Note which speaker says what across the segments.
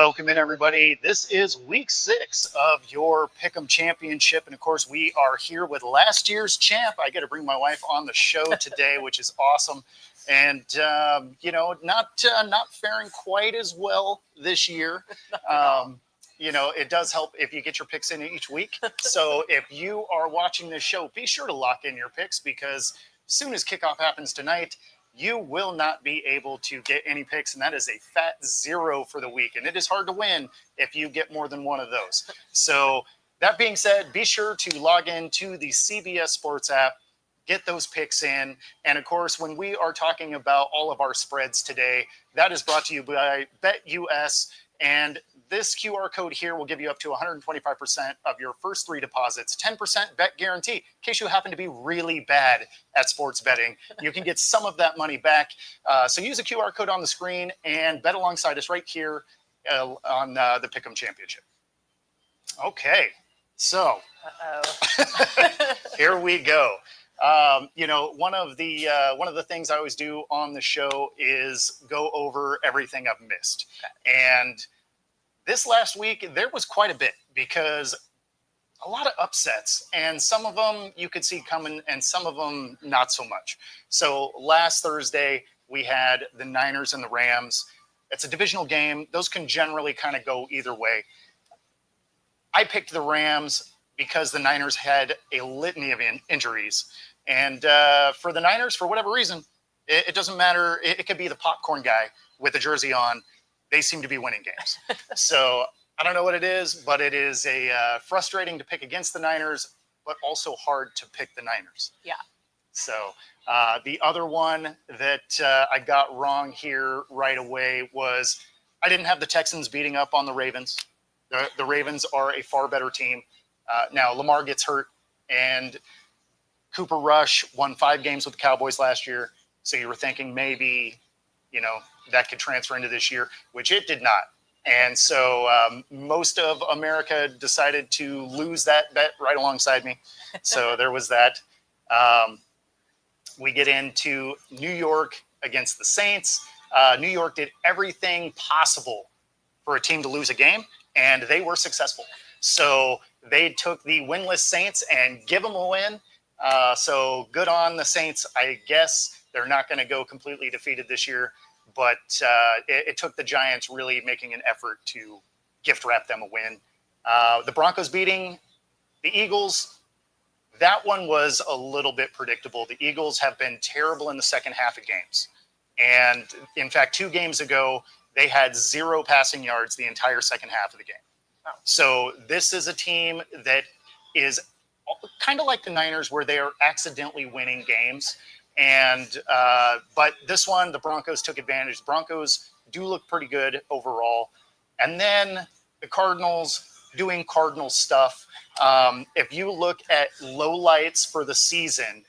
Speaker 1: Welcome in, everybody. This is week 6 of your Pick'em Championship. And of course, we are here with last year's champ. I get to bring my wife on the show today, which is awesome. And, not faring quite as well this year. It does help if you get your picks in each week. So if you are watching this show, be sure to lock in your picks, because as soon as kickoff happens tonight, you will not be able to get any picks, and that is a fat 0 for the week. And it is hard to win if you get more than one of those. So that being said, be sure to log in the CBS Sports app, get those picks in. And of course, when we are talking about all of our spreads today, that is brought to you by BetUS. And this QR code here will give you up to 125% of your first 3 deposits, 10% bet guarantee. In case you happen to be really bad at sports betting, you can get some of that money back. So use the QR code on the screen and bet alongside us right here on the Pick'em Championship. Okay, so here we go. One of the things I always do on the show is go over everything I've missed. Okay. And this last week, there was quite a bit, because a lot of upsets, and some of them you could see coming and some of them not so much. So last Thursday, we had the Niners and the Rams. It's a divisional game. Those can generally kind of go either way. I picked the Rams because the Niners had a litany of injuries. And for the Niners, for whatever reason, it doesn't matter. It could be the popcorn guy with the jersey on. They seem to be winning games. So I don't know what it is, but it is frustrating to pick against the Niners, but also hard to pick the Niners. Yeah. So the other one that I got wrong here right away was I didn't have the Texans beating up on the Ravens. The Ravens are a far better team. Now, Lamar gets hurt, and Cooper Rush won 5 games with the Cowboys last year. So you were thinking maybe, that could transfer into this year, which it did not. And so most of America decided to lose that bet right alongside me. So there was that. We get into New York against the Saints. New York did everything possible for a team to lose a game, and they were successful. So they took the winless Saints and give them a win. So good on the Saints. I guess they're not going to go completely defeated this year, but it took the Giants really making an effort to gift wrap them a win. The Broncos beating the Eagles, that one was a little bit predictable. The Eagles have been terrible in the second half of games. And in fact, 2 games ago, they had 0 passing yards the entire second half of the game. Wow. So this is a team that is kind of like the Niners, where they are accidentally winning games. And but this one, the Broncos took advantage. The Broncos do look pretty good overall. And then the Cardinals doing Cardinal stuff. If you look at lowlights for the season,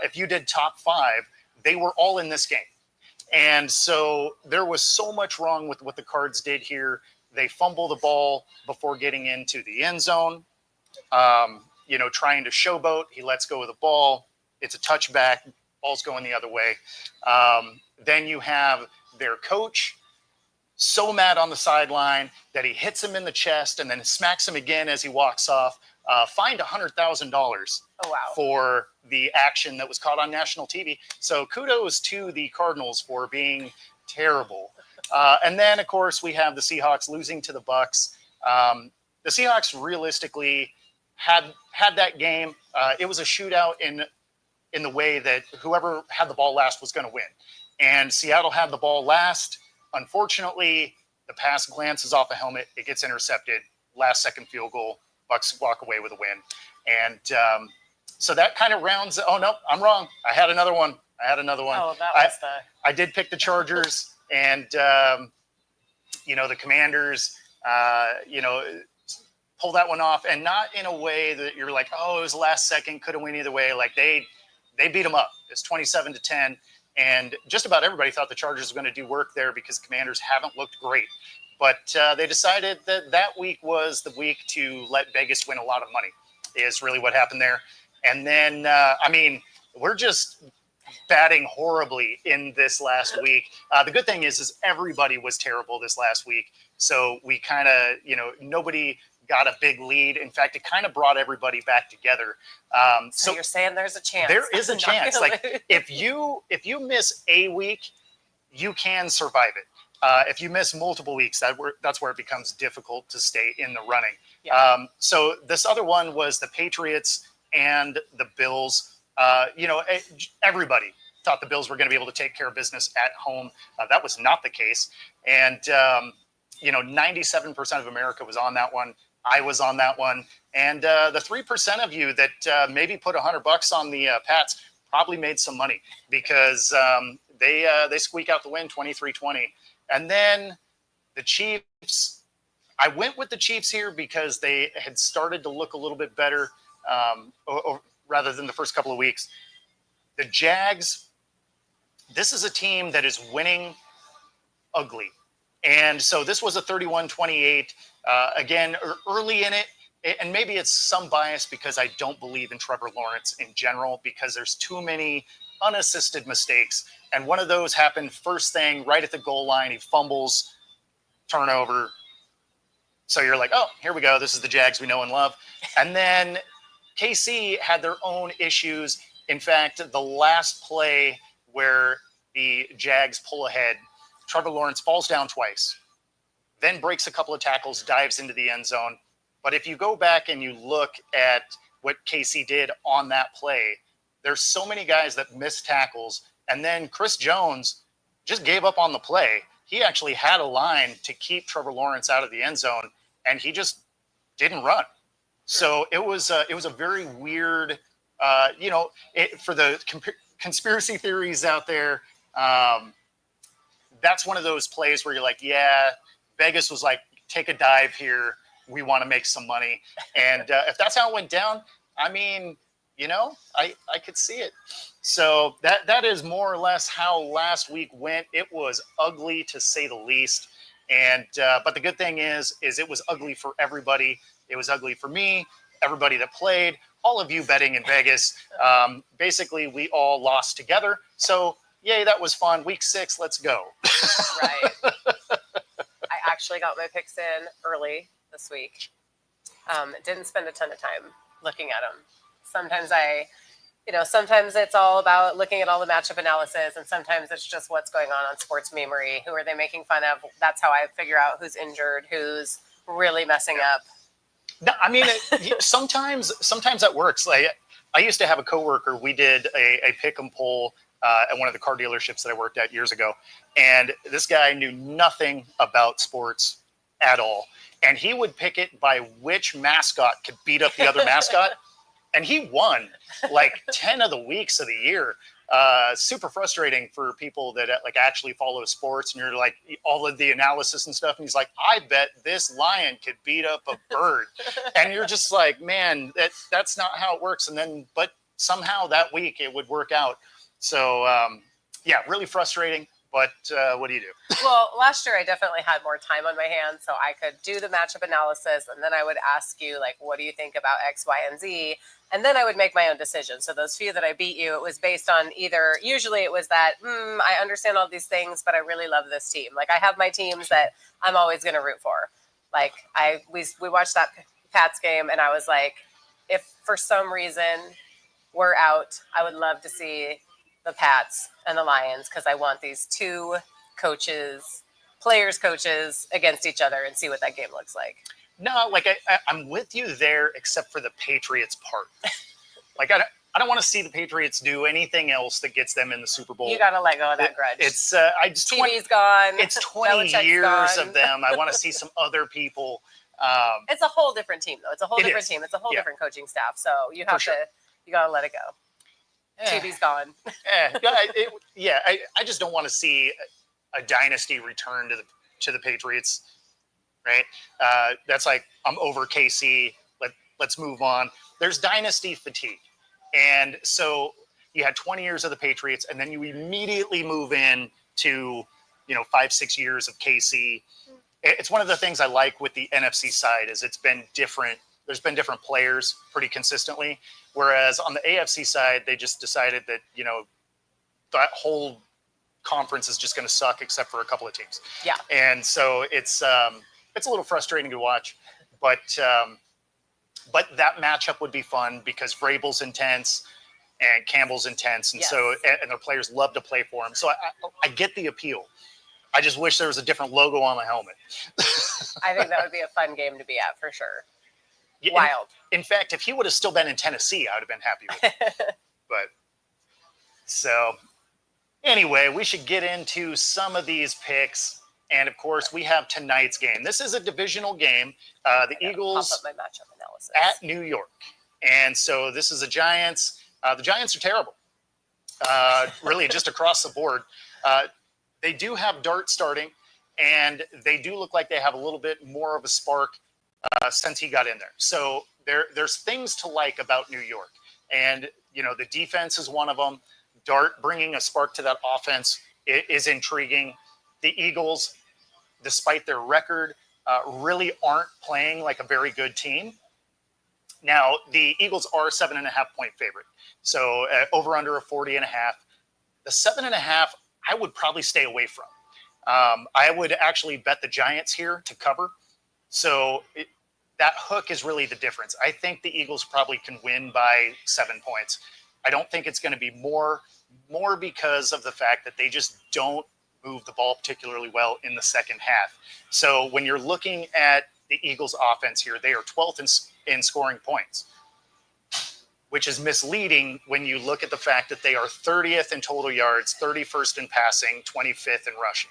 Speaker 1: if you did top 5, they were all in this game. And so there was so much wrong with what the Cards did here. They fumble the ball before getting into the end zone, trying to showboat. He lets go of the ball. It's a touchback. Ball's going the other way. Then you have their coach so mad on the sideline that he hits him in the chest and then smacks him again as he walks off. Fined $100,000 for the action that was caught on national TV. So kudos to the Cardinals for being terrible. And then, of course, we have the Seahawks losing to the Bucks. The Seahawks realistically had that game. It was a shootout in the way that whoever had the ball last was going to win. And Seattle had the ball last. Unfortunately, the pass glances off a helmet. It gets intercepted. Last second field goal. Bucks walk away with a win. And so that kind of rounds. Oh, no, I'm wrong. I had another one. Oh, that was I did pick the Chargers. And, the Commanders, pull that one off. And not in a way that you're like, oh, it was last second. Could have went either way. Like they beat them up. It's 27-10. And just about everybody thought the Chargers were going to do work there because the Commanders haven't looked great. But they decided that week was the week to let Vegas win a lot of money, is really what happened there. And then, we're just batting horribly in this last week. The good thing is everybody was terrible this last week. So we kind of, nobody got a big lead. In fact, it kind of brought everybody back together.
Speaker 2: So you're saying there's a chance.
Speaker 1: There is a chance. Like if you miss a week, you can survive it. If you miss multiple weeks, that's where it becomes difficult to stay in the running. Yeah. So this other one was the Patriots and the Bills. Everybody thought the Bills were going to be able to take care of business at home. That was not the case. And, 97% of America was on that one. I was on that one. And the 3% of you that maybe put $100 on the Pats probably made some money because they squeak out the win 23-20. And then the Chiefs, I went with the Chiefs here because they had started to look a little bit better rather than the first couple of weeks. The Jags, this is a team that is winning ugly. And so this was a 31-28. Again, early in it, and maybe it's some bias because I don't believe in Trevor Lawrence in general because there's too many unassisted mistakes. And one of those happened first thing right at the goal line. He fumbles, turnover. So you're like, oh, here we go. This is the Jags we know and love. And then KC had their own issues. In fact, the last play where the Jags pull ahead, Trevor Lawrence falls down twice, then breaks a couple of tackles, dives into the end zone. But if you go back and you look at what KC did on that play, there's so many guys that missed tackles. And then Chris Jones just gave up on the play. He actually had a line to keep Trevor Lawrence out of the end zone, and he just didn't run. So it was a very weird, for the conspiracy theories out there, that's one of those plays where you're like, yeah, Vegas was like, take a dive here. We want to make some money. And if that's how it went down, I mean, I could see it. So that is more or less how last week went. It was ugly to say the least. And but the good thing is it was ugly for everybody. It was ugly for me, everybody that played, all of you betting in Vegas. Basically, we all lost together. So yay, that was fun. Week 6, let's go.
Speaker 2: Right. I actually got my picks in early this week. Didn't spend a ton of time looking at them. Sometimes it's all about looking at all the matchup analysis, and sometimes it's just what's going on Sports Memory. Who are they making fun of? That's how I figure out who's injured, who's really messing up.
Speaker 1: No, I mean, sometimes that works. Like I used to have a coworker. We did a pick 'em poll at one of the car dealerships that I worked at years ago, and this guy knew nothing about sports at all, and he would pick it by which mascot could beat up the other mascot. And he won like 10 of the weeks of the year. Super frustrating for people that like actually follow sports, and you're like all of the analysis and stuff. And he's like, I bet this lion could beat up a bird. And you're just like, man, that's not how it works. But somehow that week it would work out. So yeah, really frustrating. But what do you do?
Speaker 2: Well, last year I definitely had more time on my hands, so I could do the matchup analysis, and then I would ask you, like, what do you think about X, Y, and Z? And then I would make my own decision. So those few that I beat you, it was based on usually it was that, I understand all these things, but I really love this team. Like, I have my teams that I'm always going to root for. Like, we watched that Pats game, and I was like, if for some reason we're out, I would love to see the Pats and the Lions, because I want these two players coaches against each other and see what that game looks like.
Speaker 1: No, like I'm with you there, except for the Patriots part. Like I don't want to see the Patriots do anything else that gets them in the Super Bowl.
Speaker 2: You got to let go of that grudge.
Speaker 1: It's
Speaker 2: TV's gone.
Speaker 1: It's 20 years of them. I want to see some other people.
Speaker 2: It's a whole different team, though. It's a whole different team. It's a whole different coaching staff. So you got to let it go. TV's gone.
Speaker 1: I just don't want to see a dynasty return to the Patriots, right? That's like, I'm over KC. Let's move on. There's dynasty fatigue, and so you had 20 years of the Patriots, and then you immediately move in to 5-6 years of KC. It's one of the things I like with the NFC side is it's been different. There's been different players pretty consistently. Whereas on the AFC side, they just decided that, that whole conference is just going to suck except for a couple of teams.
Speaker 2: Yeah.
Speaker 1: And so it's a little frustrating to watch, but that matchup would be fun because Vrabel's intense and Campbell's intense, and so their players love to play for him. So I get the appeal. I just wish there was a different logo on my helmet.
Speaker 2: I think that would be a fun game to be at for sure.
Speaker 1: Yeah,
Speaker 2: Wild.
Speaker 1: In fact, if he would have still been in Tennessee, I would have been happy with it. But so anyway, we should get into some of these picks. And of course, we have tonight's game. This is a divisional game. The Eagles
Speaker 2: pop up my matchup analysis.
Speaker 1: at New York. And so this is the Giants. The Giants are terrible, really, just across the board. They do have Dart starting, and they do look like they have a little bit more of a spark since he got in there. So there's things to like about New York. And, the defense is one of them. Dart bringing a spark to that offense is intriguing. The Eagles, despite their record, really aren't playing like a very good team. Now, the Eagles are 7.5-point favorite. So over under a 40.5. The 7.5, I would probably stay away from. I would actually bet the Giants here to cover. So that hook is really the difference. I think the Eagles probably can win by 7 points. I don't think it's going to be more because of the fact that they just don't move the ball particularly well in the second half. So when you're looking at the Eagles offense here, they are 12th in scoring points, which is misleading when you look at the fact that they are 30th in total yards, 31st in passing, 25th in rushing.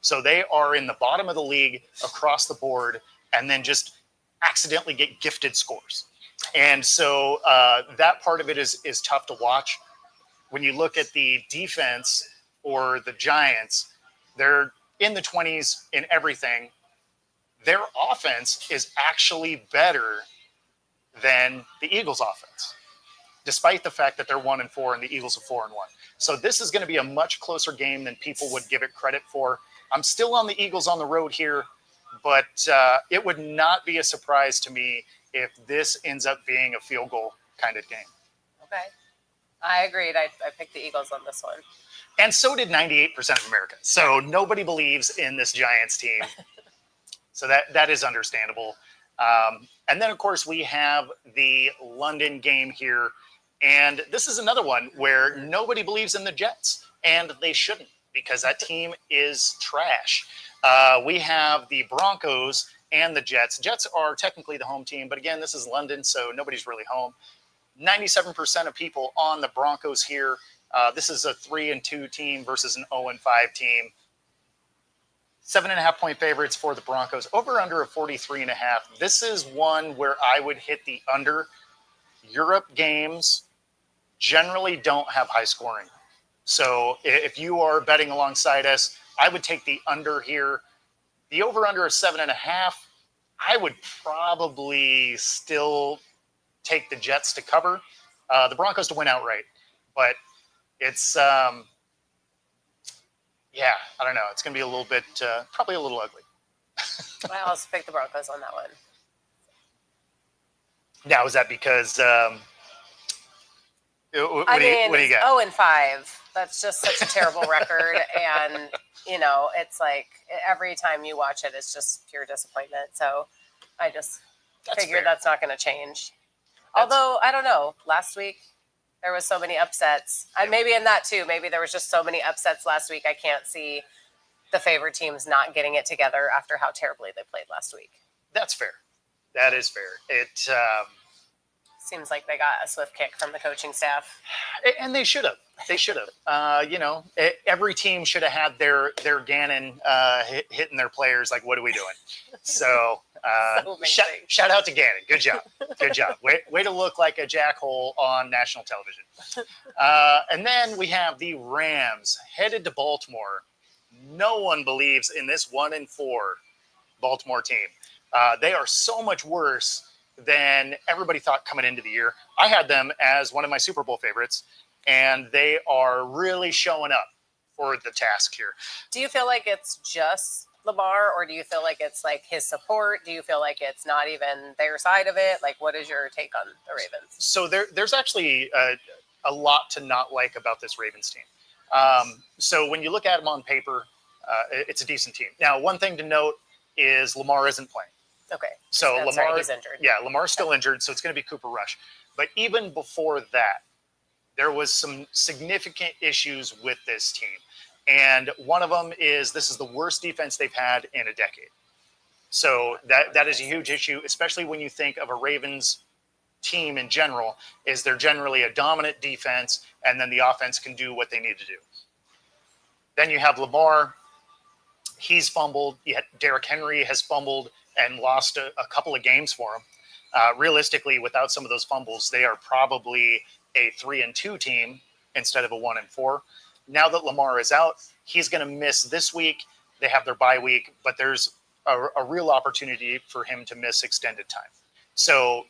Speaker 1: So they are in the bottom of the league across the board and then just accidentally get gifted scores. And so that part of it is tough to watch. When you look at the defense or the Giants, they're in the 20s in everything. Their offense is actually better than the Eagles' offense, despite the fact that they're 1-4 and the Eagles are 4-1. So this is going to be a much closer game than people would give it credit for. I'm still on the Eagles on the road here, but it would not be a surprise to me if this ends up being a field goal kind of game.
Speaker 2: Okay. I agreed. I picked the Eagles on this one.
Speaker 1: And so did 98% of America. So nobody believes in this Giants team. So that is understandable. And then, of course, we have the London game here. And this is another one where nobody believes in the Jets. And they shouldn't, because that team is trash. We have the Broncos and the Jets. Jets are technically the home team. But again, this is London, so nobody's really home. 97% of people on the Broncos here. This is a 3-2 team versus an 0-5 team. 7.5-point favorites for the Broncos. Over under a 43.5. This is one where I would hit the under. Europe games generally don't have high scoring. So if you are betting alongside us, I would take the under here. The over under is 7.5. I would probably still take the Jets to cover. The Broncos to win outright. But it's, I don't know. It's going to be a little bit, probably a little ugly.
Speaker 2: I also picked the Broncos on that one.
Speaker 1: Now, is that because, what do you got?
Speaker 2: 0-5. That's just such a terrible record. And, it's like every time you watch it, it's just pure disappointment. So I just figured that's not going to change. Although, I don't know. Last week, there was so many upsets. Maybe in that too. Maybe there was just so many upsets last week. I can't see the favored teams not getting it together after how terribly they played last week.
Speaker 1: That's fair. That is fair. It
Speaker 2: seems like they got a swift kick from the coaching staff.
Speaker 1: And they should have. They should have. Every team should have had their Gannon hitting their players. Like, what are we doing? So shout out to Gannon. Good job. Good job. Way to look like a jackhole on national television. And then we have the Rams headed to Baltimore. No one believes in this 1-4 Baltimore team. They are so much worse than everybody thought coming into the year. I had them as one of my Super Bowl favorites, and they are really showing up for the task here.
Speaker 2: Do you feel like it's just Lamar, or do you feel like it's like his support? Do you feel like it's not even their side of it? Like, what is your take on the Ravens?
Speaker 1: So there's actually a lot to not like about this Ravens team. So when you look at them on paper, it's a decent team. Now, one thing to note is Lamar isn't playing.
Speaker 2: Okay.
Speaker 1: So
Speaker 2: That's
Speaker 1: Lamar,
Speaker 2: right, he's injured.
Speaker 1: Yeah, Lamar's still injured, so it's going to be Cooper Rush. But even before that, there was some significant issues with this team. And one of them is this is the worst defense they've had in a decade. So that is a huge issue, especially when you think of a Ravens team in general, is they're generally a dominant defense, and then the offense can do what they need to do. Then you have Lamar. He's fumbled. Yet Derrick Henry has fumbled and lost a couple of games for him. Realistically, without some of those fumbles, they are probably a 3-2 team instead of a 1-4. Now that Lamar is out, he's going to miss this week. They have their bye week, but there's a real opportunity for him to miss extended time. So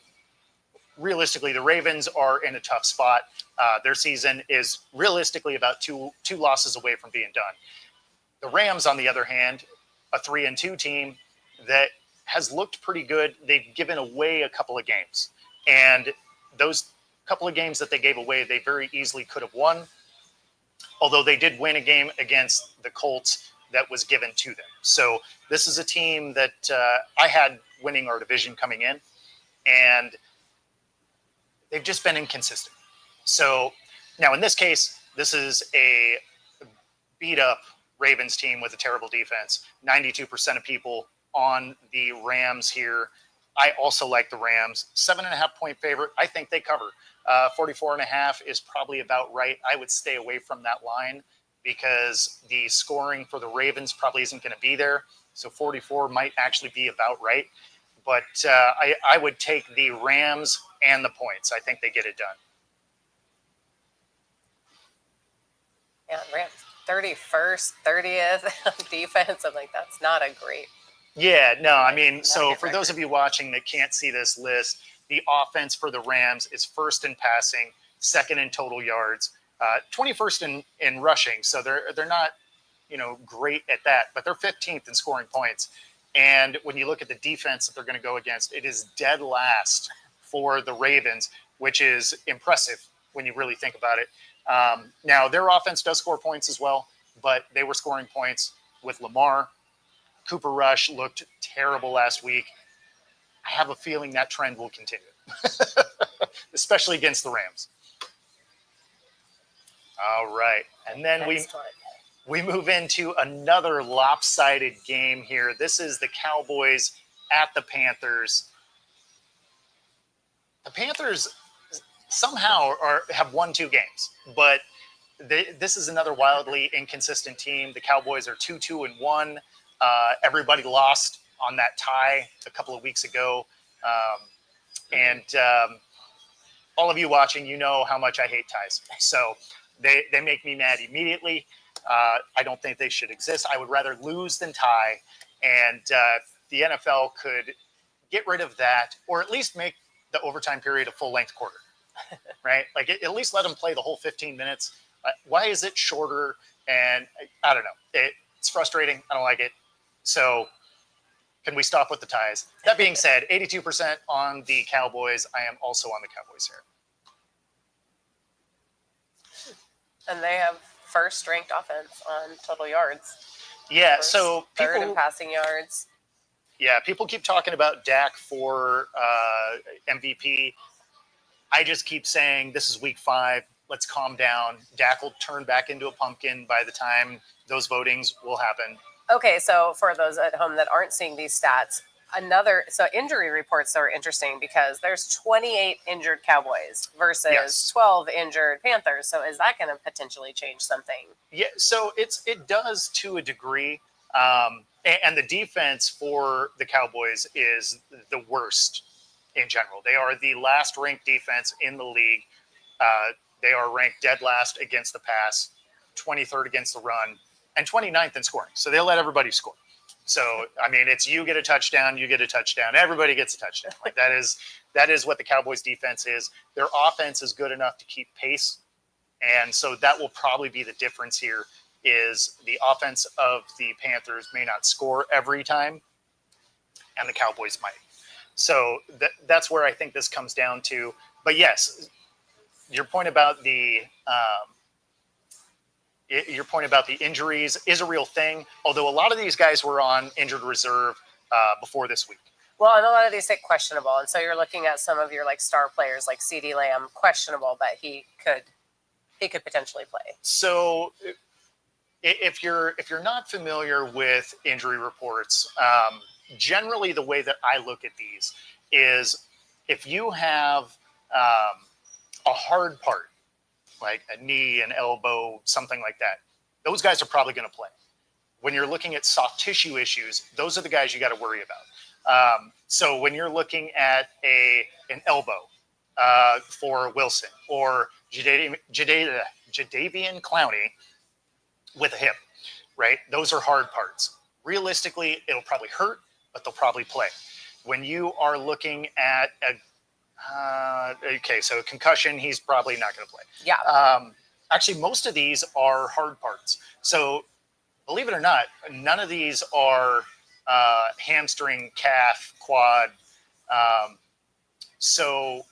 Speaker 1: realistically, the Ravens are in a tough spot. Their season is realistically about two losses away from being done. The Rams, on the other hand, a 3-2 team that has looked pretty good. They've given away a couple of games, and those couple of games that they gave away, they very easily could have won. Although they did win a game against the Colts that was given to them. So this is a team that I had winning our division coming in, and they've just been inconsistent. So now in this case, this is a beat up Ravens team with a terrible defense. 92% of people on the Rams here. I also like the Rams. 7.5-point favorite. I think they cover. 44.5 is probably about right. I would stay away from that line because the scoring for the Ravens probably isn't going to be there. So 44 might actually be about right. But I would take the Rams and the points. I think they get it done.
Speaker 2: Yeah, Rams 31st, 30th defense. I'm like, that's not a great.
Speaker 1: Yeah, no, I mean, so for those of you watching that can't see this list, the offense for the Rams is first in passing, second in total yards, 21st in rushing. So they're not, great at that, but they're 15th in scoring points. And when you look at the defense that they're going to go against, it is dead last for the Ravens, which is impressive when you really think about it. Now, their offense does score points as well, but they were scoring points with Lamar. Cooper Rush looked terrible last week. I have a feeling that trend will continue, especially against the Rams. All right. And then we move into another lopsided game here. This is the Cowboys at the Panthers. The Panthers somehow have won 2 games, but this is another wildly inconsistent team. The Cowboys are 2-1. Everybody lost on that tie a couple of weeks ago. And all of you watching, you know how much I hate ties. So they make me mad immediately. I don't think they should exist. I would rather lose than tie. And the NFL could get rid of that, or at least make the overtime period a full-length quarter, right? Like at least let them play the whole 15 minutes. Why is it shorter? And I don't know. It's frustrating. I don't like it. So can we stop with the ties? That being said, 82% on the Cowboys. I am also on the Cowboys here.
Speaker 2: And they have first-ranked offense on total yards.
Speaker 1: Yeah, so
Speaker 2: third in passing yards.
Speaker 1: Yeah, people keep talking about Dak for MVP. I just keep saying this is week 5. Let's calm down. Dak will turn back into a pumpkin by the time those votings will happen.
Speaker 2: Okay, so for those at home that aren't seeing these stats, injury reports are interesting because there's 28 injured Cowboys versus 12 injured Panthers. So is that going to potentially change something?
Speaker 1: Yeah, so it does to a degree. And the defense for the Cowboys is the worst in general. They are the last ranked defense in the league. They are ranked dead last against the pass, 23rd against the run, and 29th in scoring. So they'll let everybody score. So, I mean, it's you get a touchdown, everybody gets a touchdown. Like that is what the Cowboys defense is. Their offense is good enough to keep pace. And so that will probably be the difference here is the offense of the Panthers may not score every time, and the Cowboys might. So that's where I think this comes down to. But yes, your point about the your point about the injuries is a real thing, although a lot of these guys were on injured reserve before this week.
Speaker 2: Well, and a lot of these say questionable, and so you're looking at some of your like star players like CeeDee Lamb, questionable, but he could potentially play.
Speaker 1: So if you're not familiar with injury reports, generally the way that I look at these is if you have a hard part, like a knee, an elbow, something like that, those guys are probably going to play. When you're looking at soft tissue issues, those are the guys you got to worry about. So when you're looking at an elbow for Wilson or Jadeveon Clowney with a hip, right? Those are hard parts. Realistically, it'll probably hurt, but they'll probably play. When you are looking at so concussion, he's probably not going to play.
Speaker 2: Yeah.
Speaker 1: Actually, most of these are hard parts. So believe it or not, none of these are hamstring, calf, quad. So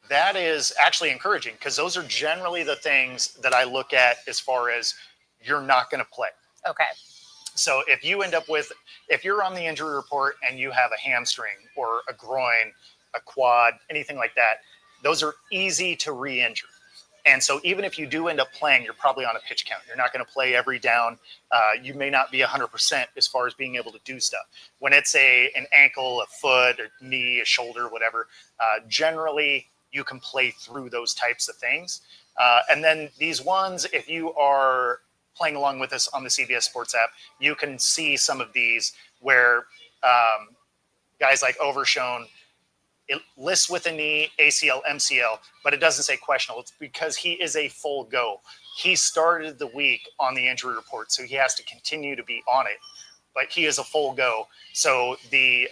Speaker 1: that is actually encouraging because those are generally the things that I look at as far as you're not going to play.
Speaker 2: Okay.
Speaker 1: So if you're on the injury report and you have a hamstring or a groin, a quad, anything like that, those are easy to re-injure. And so even if you do end up playing, you're probably on a pitch count. You're not going to play every down. You may not be 100% as far as being able to do stuff. When it's an ankle, a foot, a knee, a shoulder, whatever, generally you can play through those types of things. And then these ones, if you are playing along with us on the CBS Sports app, you can see some of these where guys like Overshown, it lists with a knee, ACL, MCL, but it doesn't say questionable. It's because he is a full go. He started the week on the injury report, so he has to continue to be on it. But he is a full go. So the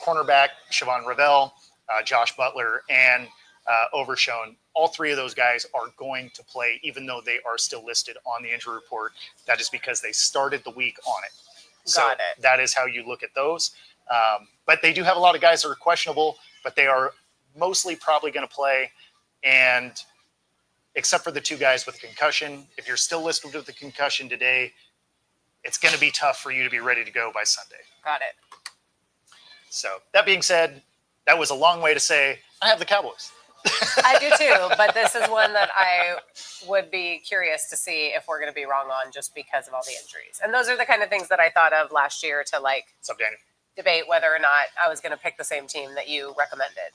Speaker 1: cornerback, Siobhan Ravel, Josh Butler, and Overshown, all three of those guys are going to play, even though they are still listed on the injury report. That is because they started the week on it. So
Speaker 2: Got it.
Speaker 1: that is how you look at those. But they do have a lot of guys that are questionable, but they are mostly probably going to play. And except for the two guys with concussion, if you're still listed with the concussion today, it's going to be tough for you to be ready to go by Sunday.
Speaker 2: Got it.
Speaker 1: So that being said, that was a long way to say I have the Cowboys.
Speaker 2: I do too, but this is one that I would be curious to see if we're going to be wrong on just because of all the injuries. And those are the kind of things that I thought of last year to like
Speaker 1: What's up, Daniel?
Speaker 2: debate whether or not I was going to pick the same team that you recommended.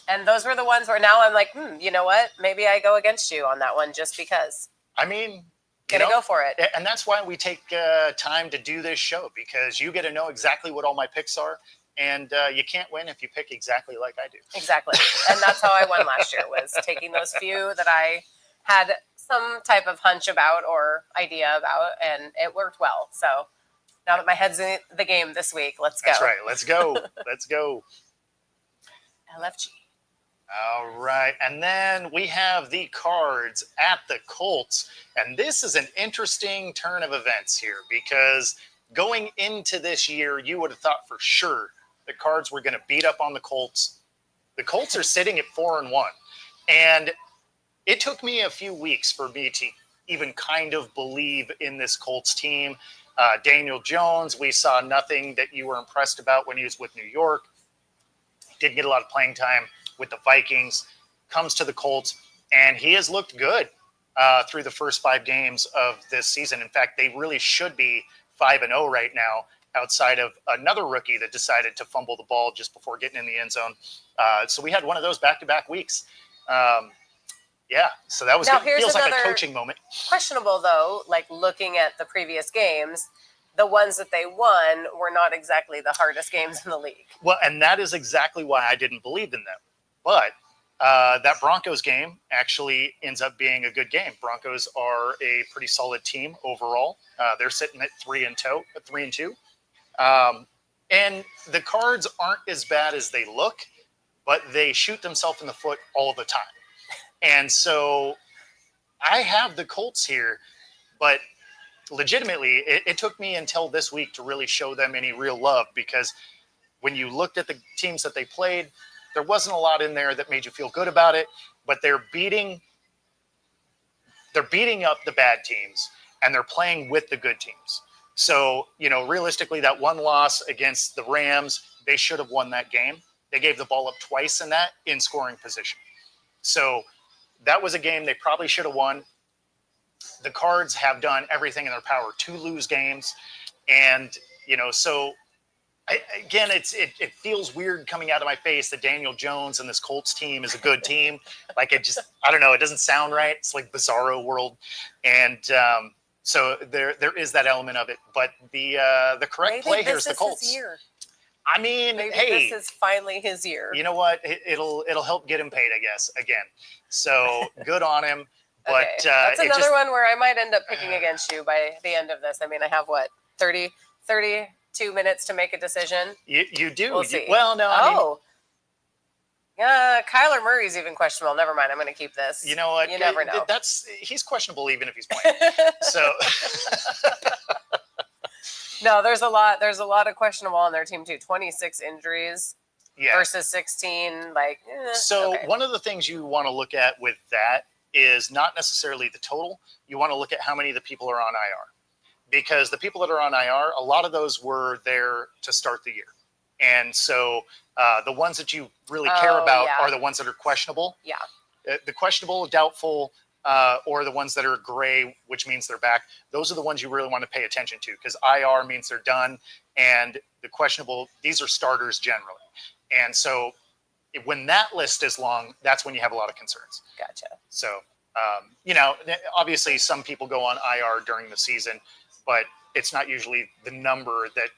Speaker 2: And those were the ones where now I'm like, you know what? Maybe I go against you on that one just because.
Speaker 1: I mean,
Speaker 2: Gonna go for it.
Speaker 1: And that's why we take time to do this show, because you get to know exactly what all my picks are. And you can't win if you pick exactly like I do.
Speaker 2: Exactly. And that's how I won last year, was taking those few that I had some type of hunch about or idea about, and it worked well. So now that my head's in the game this week, let's go.
Speaker 1: That's right. Let's go. Let's go.
Speaker 2: LFG.
Speaker 1: All right. And then we have the Cards at the Colts. And this is an interesting turn of events here, because going into this year, you would have thought for sure the Cards were going to beat up on the Colts. The Colts are sitting at 4-1. And it took me a few weeks for me to even kind of believe in this Colts team. Daniel Jones, we saw nothing that you were impressed about when he was with New York. Didn't get a lot of playing time with the Vikings. Comes to the Colts, and he has looked good through the first 5 games of this season. In fact, they really should be 5-0 right now, outside of another rookie that decided to fumble the ball just before getting in the end zone. So we had one of those back-to-back weeks. Yeah, so that was
Speaker 2: Now,
Speaker 1: good. Feels like a coaching moment.
Speaker 2: Questionable, though, like looking at the previous games, the ones that they won were not exactly the hardest games in the league.
Speaker 1: Well, and that is exactly why I didn't believe in them. But that Broncos game actually ends up being a good game. Broncos are a pretty solid team overall. They're sitting at 3-2. And the Cards aren't as bad as they look, but they shoot themselves in the foot all the time. And so I have the Colts here, but legitimately, it took me until this week to really show them any real love, because when you looked at the teams that they played, there wasn't a lot in there that made you feel good about it, but they're beating they're beating up the bad teams and they're playing with the good teams. So, realistically, that one loss against the Rams, they should have won that game. They gave the ball up twice in scoring position. So that was a game they probably should have won. The Cards have done everything in their power to lose games. And, so it feels weird coming out of my face that Daniel Jones and this Colts team is a good team. Like I don't know, it doesn't sound right. It's like bizarro world. And so there is that element of it. But the correct play here is the Colts.
Speaker 2: His year.
Speaker 1: I mean,
Speaker 2: maybe
Speaker 1: hey,
Speaker 2: this is finally his year.
Speaker 1: You know what? It'll help get him paid, I guess, again. So good on him. But
Speaker 2: okay. That's another one where I might end up picking against you by the end of this. I mean, I have 32 minutes to make a decision.
Speaker 1: You do.
Speaker 2: We'll see.
Speaker 1: Well, no.
Speaker 2: Oh. Yeah, Kyler Murray's even questionable. Never mind. I'm going to keep this.
Speaker 1: You know what?
Speaker 2: You never know.
Speaker 1: He's questionable even if he's playing. So.
Speaker 2: No, there's a lot of questionable on their team too. 26 injuries versus 16.
Speaker 1: One of the things you want to look at with that is not necessarily the total. You want to look at how many of the people are on IR, because the people that are on IR, a lot of those were there to start the year. And so the ones that you really care about are the ones that are questionable.
Speaker 2: Yeah.
Speaker 1: The questionable, doubtful, or the ones that are gray, which means they're back. Those are the ones you really want to pay attention to, because IR means they're done. And the questionable, these are starters generally. And so when that list is long, that's when you have a lot of concerns.
Speaker 2: Gotcha.
Speaker 1: So, obviously some people go on IR during the season, but it's not usually the number that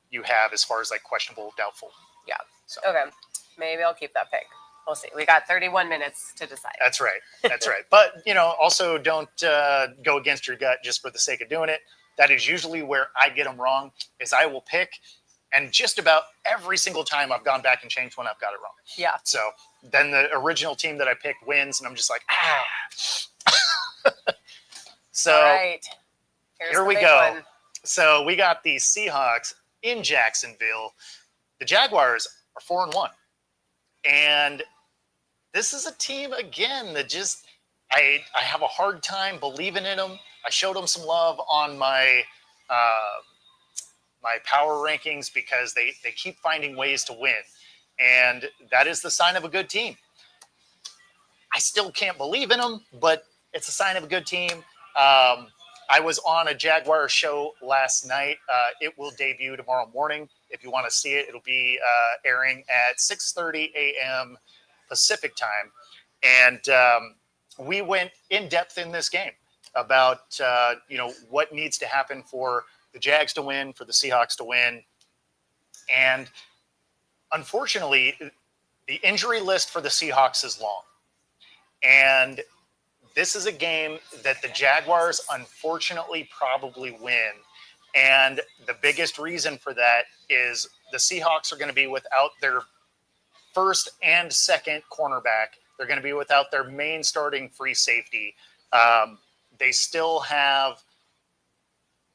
Speaker 1: you have as far as like questionable, doubtful.
Speaker 2: Yeah. So. Okay. Maybe I'll keep that pick. We'll see. We got 31 minutes to decide.
Speaker 1: That's right. That's right. But, also don't go against your gut just for the sake of doing it. That is usually where I get them wrong, is I will pick, and just about every single time I've gone back and changed one, I've got it wrong.
Speaker 2: Yeah.
Speaker 1: So then the original team that I picked wins, and I'm just like, So
Speaker 2: all right.
Speaker 1: Here we go. One. So we got the Seahawks in Jacksonville. The Jaguars are 4-1. And this is a team, again, that just I have a hard time believing in them. I showed them some love on my my power rankings because they keep finding ways to win. And that is the sign of a good team. I still can't believe in them, but it's a sign of a good team. I was on a Jaguar show last night. It will debut tomorrow morning. If you want to see it, it'll be airing at 6:30 a.m. Pacific time. And we went in depth in this game about, what needs to happen for the Jags to win, for the Seahawks to win. And unfortunately, the injury list for the Seahawks is long. And this is a game that the Jaguars unfortunately probably win. And the biggest reason for that is the Seahawks are going to be without their first and second cornerback. They're going to be without their main starting free safety. They still have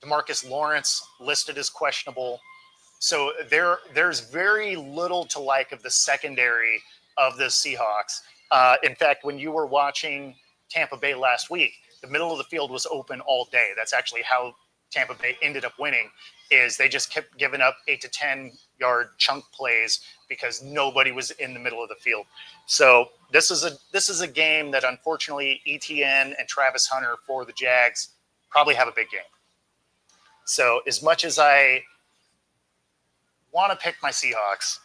Speaker 1: DeMarcus Lawrence listed as questionable. So there's very little to like of the secondary of the Seahawks. In fact, when you were watching Tampa Bay last week, the middle of the field was open all day. That's actually how Tampa Bay ended up winning, is they just kept giving up 8 to 10 yard chunk plays because nobody was in the middle of the field. So this is a game that unfortunately ETN and Travis Hunter for the Jags probably have a big game. So as much as I want to pick my Seahawks,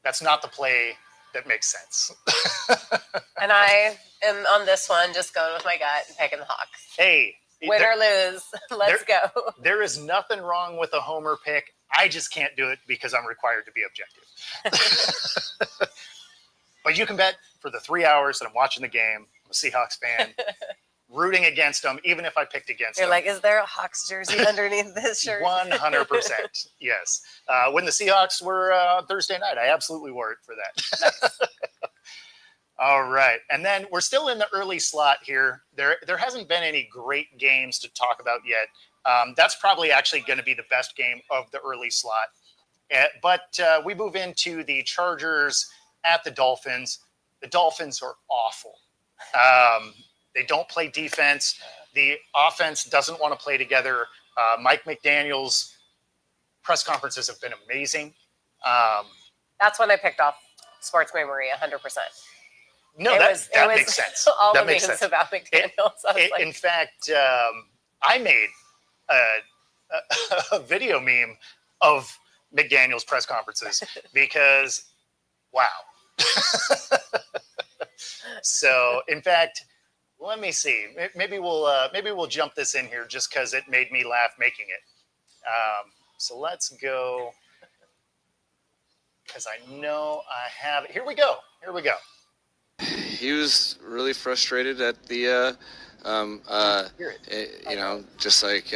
Speaker 1: that's not the play that makes sense.
Speaker 2: And I am on this one just going with my gut and picking the Hawks.
Speaker 1: Hey.
Speaker 2: Win or lose, let's go.
Speaker 1: There is nothing wrong with a homer pick. I just can't do it because I'm required to be objective. But you can bet for the 3 hours that I'm watching the game, I'm a Seahawks fan, rooting against them, even if I picked against them.
Speaker 2: You're like, is there a Hawks jersey underneath this shirt?
Speaker 1: 100%, yes. When the Seahawks were Thursday night, I absolutely wore it for that.
Speaker 2: Nice.
Speaker 1: All right. And then we're still in the early slot here. There hasn't been any great games to talk about yet. That's probably actually going to be the best game of the early slot. But we move into the Chargers at the Dolphins. The Dolphins are awful. They don't play defense. The offense doesn't want to play together. Mike McDaniel's press conferences have been amazing.
Speaker 2: That's when I picked off Sports Memory 100%.
Speaker 1: No, that makes sense.
Speaker 2: All
Speaker 1: that
Speaker 2: the
Speaker 1: makes
Speaker 2: memes
Speaker 1: sense.
Speaker 2: about McDaniels.
Speaker 1: In fact, I made a video meme of McDaniel's press conferences because, wow. So, in fact, let me see. Maybe we'll jump this in here just because it made me laugh making it. So let's go because I know I have it. Here we go.
Speaker 3: He was really frustrated at the, you know, just like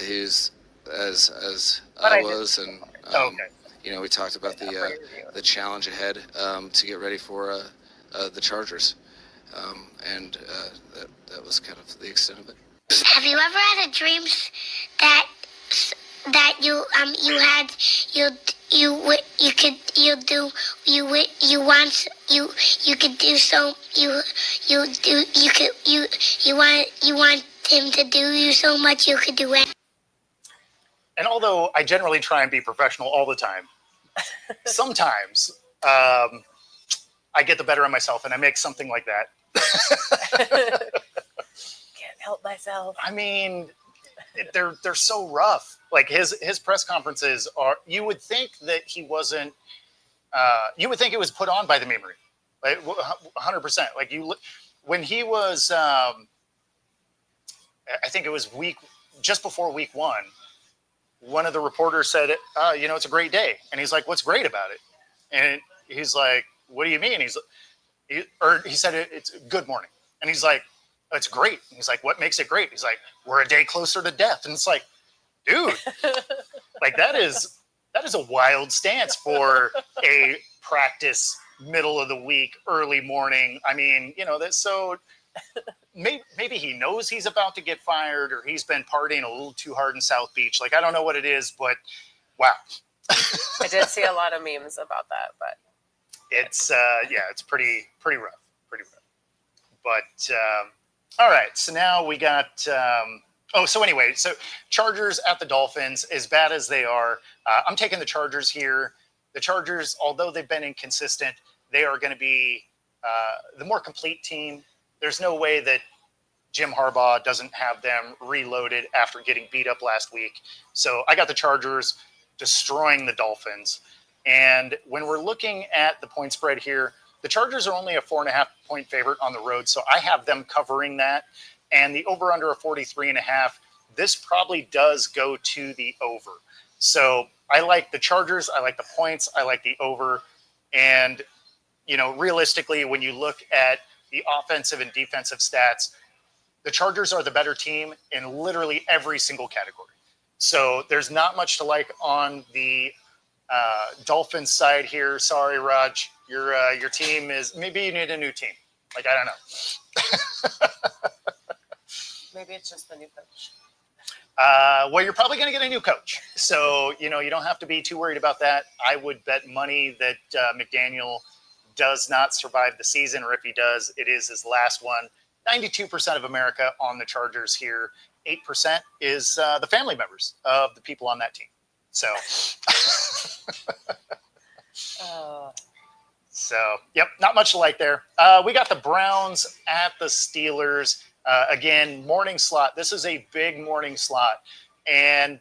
Speaker 3: he's as I was, and you know, we talked about the challenge ahead to get ready for the Chargers, and that was kind of the extent of it.
Speaker 4: Have you ever had a dream that you want him to do you so much you could do it?
Speaker 1: And although I generally try and be professional all the time, sometimes I get the better of myself and I make something like that.
Speaker 2: Can't help myself.
Speaker 1: I mean, they're so rough. Like his press conferences are. You would think that he wasn't. You would think it was put on by the memory, like 100%. Like when he was. I think it was just before week one. One of the reporters said, you know, it's a great day. And he's like, what's great about it? And he's like, what do you mean? He said, it's good morning. And he's like, it's great. And he's like, what makes it great? He's like, we're a day closer to death. And it's like, dude, like that is a wild stance for a practice middle of the week, early morning. I mean, you know, that's so maybe he knows he's about to get fired or he's been partying a little too hard in South Beach. Like, I don't know what it is, but wow.
Speaker 2: I did see a lot of memes about that, but
Speaker 1: it's it's pretty rough. But all right, so now we got so Chargers at the Dolphins. As bad as they are, I'm taking the Chargers here. The Chargers, although they've been inconsistent, they are going to be the more complete team. There's no way that Jim Harbaugh doesn't have them reloaded after getting beat up last week. So I got the Chargers destroying the Dolphins. And when we're looking at the point spread here, the Chargers are only a 4.5 point favorite on the road. So I have them covering that. And the over under a 43.5, this probably does go to the over. So I like the Chargers. I like the points. I like the over. And, you know, realistically, when you look at the offensive and defensive stats, the Chargers are the better team in literally every single category. So there's not much to like on the Dolphins side here. Sorry, Raj, your team is, maybe you need a new team. Like, I don't know.
Speaker 2: Maybe it's just the new coach.
Speaker 1: Well, you're probably going to get a new coach. So, you know, you don't have to be too worried about that. I would bet money that McDaniel does not survive the season, or if he does, it is his last one. 92% of America on the Chargers here. 8% is the family members of the people on that team. So, yep, not much to like there. We got the Browns at the Steelers. Again, morning slot. This is a big morning slot. And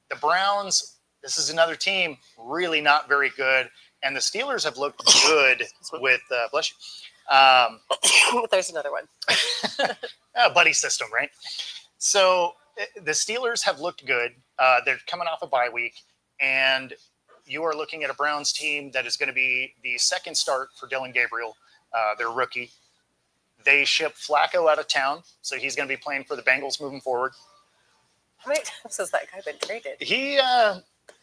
Speaker 1: the Browns, this is another team really not very good. And the Steelers have looked good with, bless you.
Speaker 2: There's another one.
Speaker 1: Buddy system, right? So the Steelers have looked good. They're coming off a bye week. And you are looking at a Browns team that is going to be the second start for Dylan Gabriel, their rookie. They ship Flacco out of town, so he's going to be playing for the Bengals moving forward.
Speaker 2: How many times has that guy been traded?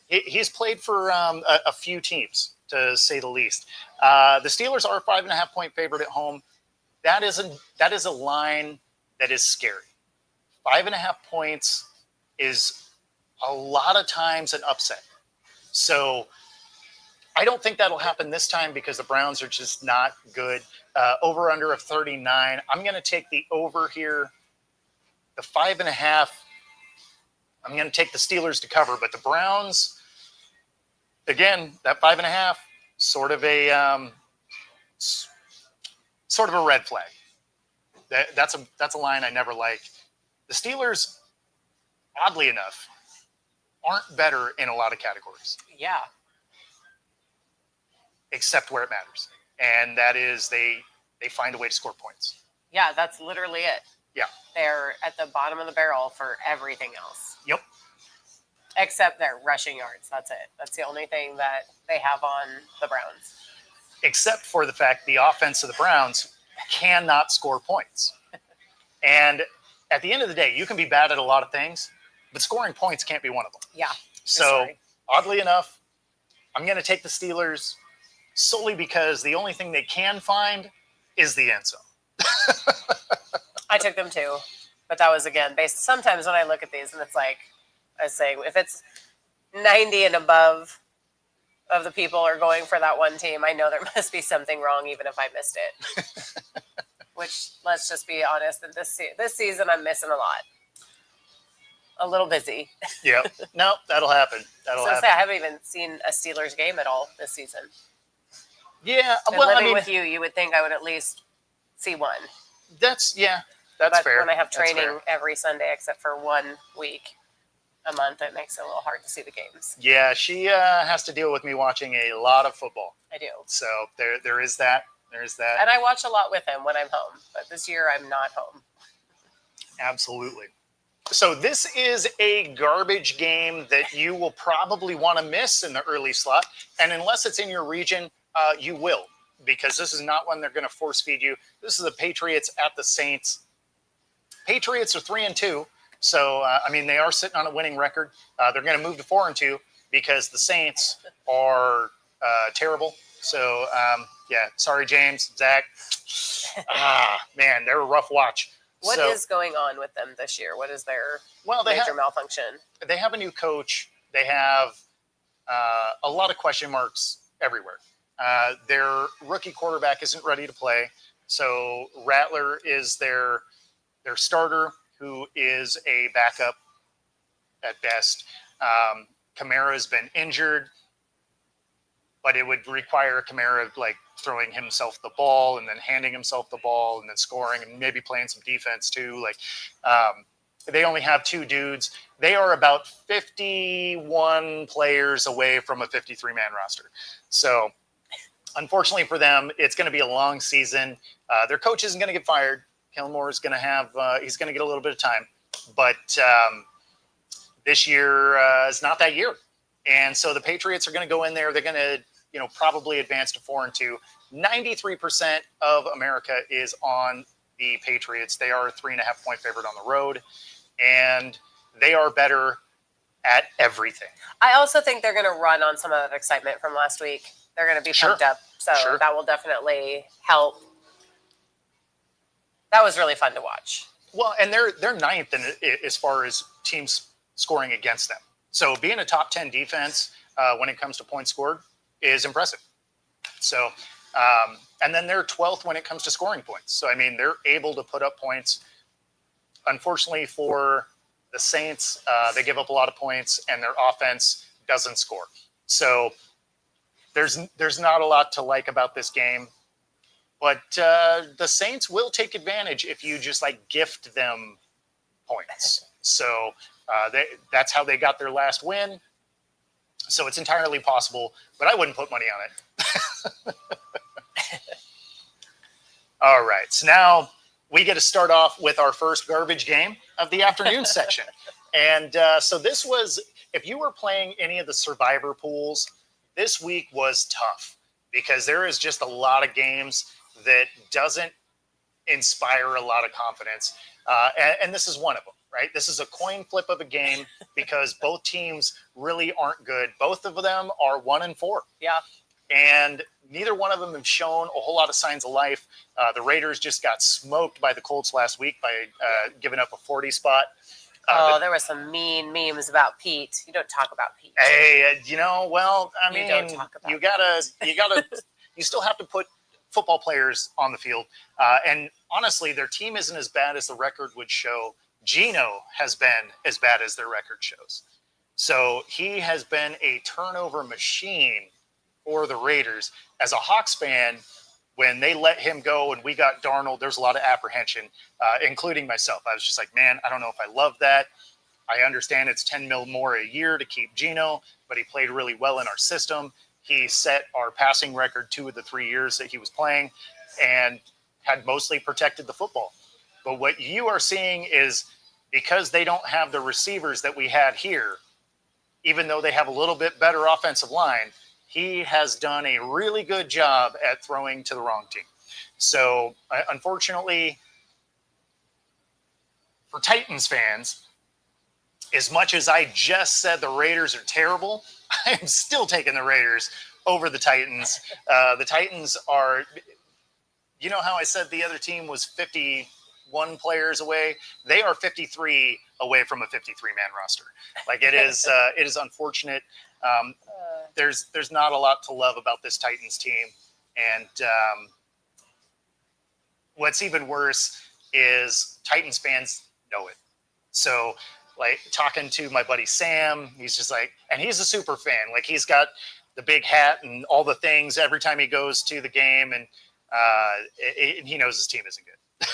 Speaker 1: He's played for a few teams, to say the least. The Steelers are a 5.5 point favorite at home. That is a line that is scary. 5.5 points is a lot of times an upset. So I don't think that'll happen this time because the Browns are just not good. Over under of 39. I'm going to take the over here, the 5.5. I'm going to take the Steelers to cover, but the Browns, again, that 5.5, sort of a red flag. That's a line I never liked. The Steelers, oddly enough, aren't better in a lot of categories.
Speaker 2: Yeah.
Speaker 1: Except where it matters. And that is they find a way to score points.
Speaker 2: Yeah, that's literally it.
Speaker 1: Yeah.
Speaker 2: They're at the bottom of the barrel for everything else.
Speaker 1: Yep.
Speaker 2: Except their rushing yards. That's it. That's the only thing that they have on the Browns.
Speaker 1: Except for the fact the offense of the Browns cannot score points. And at the end of the day, you can be bad at a lot of things, but scoring points can't be one of them.
Speaker 2: Yeah.
Speaker 1: So, oddly enough, I'm going to take the Steelers solely because the only thing they can find is the end zone.
Speaker 2: I took them too, but that was, again, based. Sometimes when I look at these and it's like, I say, if it's 90 and above of the people are going for that one team, I know there must be something wrong even if I missed it. Which, let's just be honest, this season I'm missing a lot. A little busy.
Speaker 1: Yeah. No, that'll happen. That'll happen.
Speaker 2: I haven't even seen a Steelers game at all this season.
Speaker 1: Yeah.
Speaker 2: And living with you would think I would at least see one.
Speaker 1: That's fair.
Speaker 2: When I have training every Sunday except for 1 week a month, it makes it a little hard to see the games.
Speaker 1: Yeah, she has to deal with me watching a lot of football.
Speaker 2: I do.
Speaker 1: So there is that. There's that.
Speaker 2: And I watch a lot with him when I'm home, but this year I'm not home.
Speaker 1: Absolutely. So this is a garbage game that you will probably want to miss in the early slot. And unless it's in your region, you will, because this is not one they're going to force feed you. This is the Patriots at the Saints. Patriots are 3-2. So, they are sitting on a winning record. They're going to move to 4-2 because the Saints are terrible. So, sorry, James, Zach. Man, they're a rough watch.
Speaker 2: What is going on with them this year? What is their major malfunction?
Speaker 1: They have a new coach. They have a lot of question marks everywhere. Their rookie quarterback isn't ready to play. So Rattler is their starter, who is a backup at best. Kamara has been injured, but it would require Kamara throwing himself the ball and then handing himself the ball and then scoring and maybe playing some defense too. They only have 2 dudes. They are about 51 players away from a 53-man roster. So unfortunately for them, it's going to be a long season. Their coach isn't going to get fired. Kellen Moore is going to have, he's going to get a little bit of time, but this year is not that year. And so the Patriots are going to go in there. They're going to, probably advance to 4-2. 93% of America is on the Patriots. They are a 3.5-point favorite on the road, and they are better at everything.
Speaker 2: I also think they're going to run on some of that excitement from last week. They're going to be pumped up. So that will definitely help. That was really fun to watch.
Speaker 1: Well, and they're ninth as far as teams scoring against them. So being a top 10 defense when it comes to points scored is impressive. So, and then they're 12th when it comes to scoring points. So, they're able to put up points. Unfortunately for the Saints, they give up a lot of points and their offense doesn't score. So there's not a lot to like about this game. But the Saints will take advantage if you just gift them points. So that's how they got their last win. So it's entirely possible, but I wouldn't put money on it. All right. So now we get to start off with our first garbage game of the afternoon section. And so this was, if you were playing any of the Survivor pools, this week was tough because there is just a lot of games that doesn't inspire a lot of confidence. And this is one of them, right? This is a coin flip of a game because both teams really aren't good. Both of them are 1-4.
Speaker 2: Yeah.
Speaker 1: And neither one of them have shown a whole lot of signs of life. The Raiders just got smoked by the Colts last week by giving up a 40 spot.
Speaker 2: There were some mean memes about Pete. You don't talk about Pete.
Speaker 1: Hey, well, I mean,
Speaker 2: don't talk about
Speaker 1: you gotta, you still have to put football players on the field. And honestly, their team isn't as bad as the record would show. Geno has been as bad as their record shows. So he has been a turnover machine for the Raiders. As a Hawks fan, when they let him go and we got Darnold, there's a lot of apprehension, including myself. I was just like, man, I don't know if I love that. I understand it's $10 million more a year to keep Geno, but he played really well in our system. He set our passing record 2 of the 3 years that he was playing and had mostly protected the football. But what you are seeing is because they don't have the receivers that we had here, even though they have a little bit better offensive line, he has done a really good job at throwing to the wrong team. So, unfortunately, for Titans fans, as much as I just said the Raiders are terrible, I am still taking the Raiders over the Titans. The Titans are, you know how I said the other team was 51 players away? They are 53 away from a 53-man roster. Like it is unfortunate. There's not a lot to love about this Titans team. And what's even worse is Titans fans know it. So, like, talking to my buddy Sam, he's just like, and he's a super fan. Like, he's got the big hat and all the things every time he goes to the game, and he knows his team isn't good.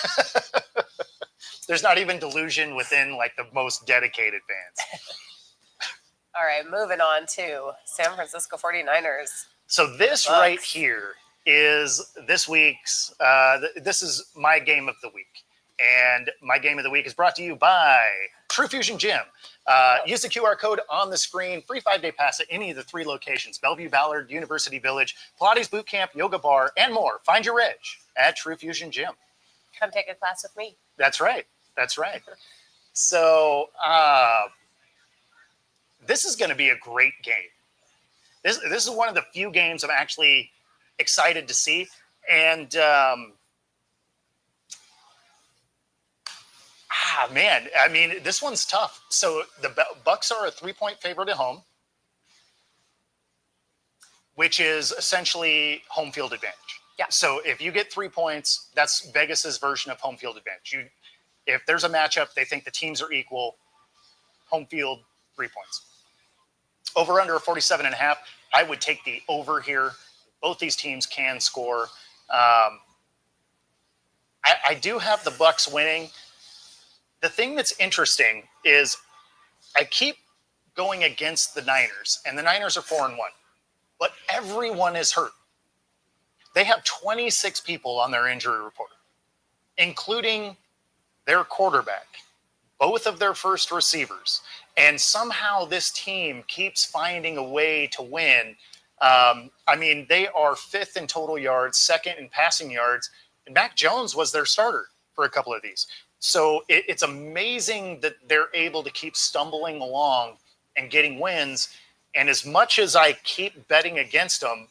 Speaker 1: There's not even delusion within, like, the most dedicated fans.
Speaker 2: All right, moving on to San Francisco 49ers.
Speaker 1: So this
Speaker 2: Bucks.
Speaker 1: right here is this week's, this is my game of the week. And my game of the week is brought to you by True Fusion Gym. Use the QR code on the screen. Free 5-day pass at any of the 3 locations: Bellevue, Ballard, University Village, Pilates Boot Camp, Yoga Bar, and more. Find your edge at True Fusion Gym.
Speaker 2: Come take a class with me.
Speaker 1: That's right. That's right. So this is going to be a great game. This is one of the few games I'm actually excited to see. And man, I mean, this one's tough. So the Bucks are a 3-point favorite at home, which is essentially home field advantage.
Speaker 2: Yeah.
Speaker 1: So if you get 3 points, that's Vegas's version of home field advantage. If there's a matchup, they think the teams are equal, home field, 3 points. Over under a 47.5, I would take the over here. Both these teams can score. I do have the Bucks winning. The thing that's interesting is I keep going against the Niners, and the Niners are 4-1, but everyone is hurt. They have 26 people on their injury report, including their quarterback, both of their first receivers, and somehow this team keeps finding a way to win. I mean, they are 5th in total yards, 2nd in passing yards, and Mac Jones was their starter for a couple of these. So it's amazing that they're able to keep stumbling along and getting wins. And as much as I keep betting against them,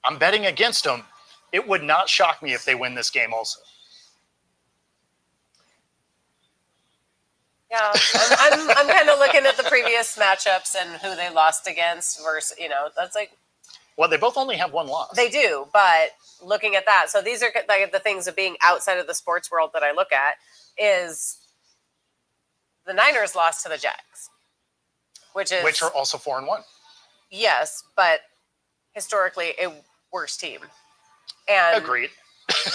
Speaker 1: I'm betting against them. It would not shock me if they win this game also.
Speaker 2: Yeah, I'm kind of looking at the previous matchups and who they lost against versus, that's like.
Speaker 1: Well, they both only have one loss.
Speaker 2: They do, but looking at that, so these are like the things of being outside of the sports world that I look at is the Niners lost to the Jags, which
Speaker 1: are also 4-1.
Speaker 2: Yes, but historically a worse team. And
Speaker 1: agreed.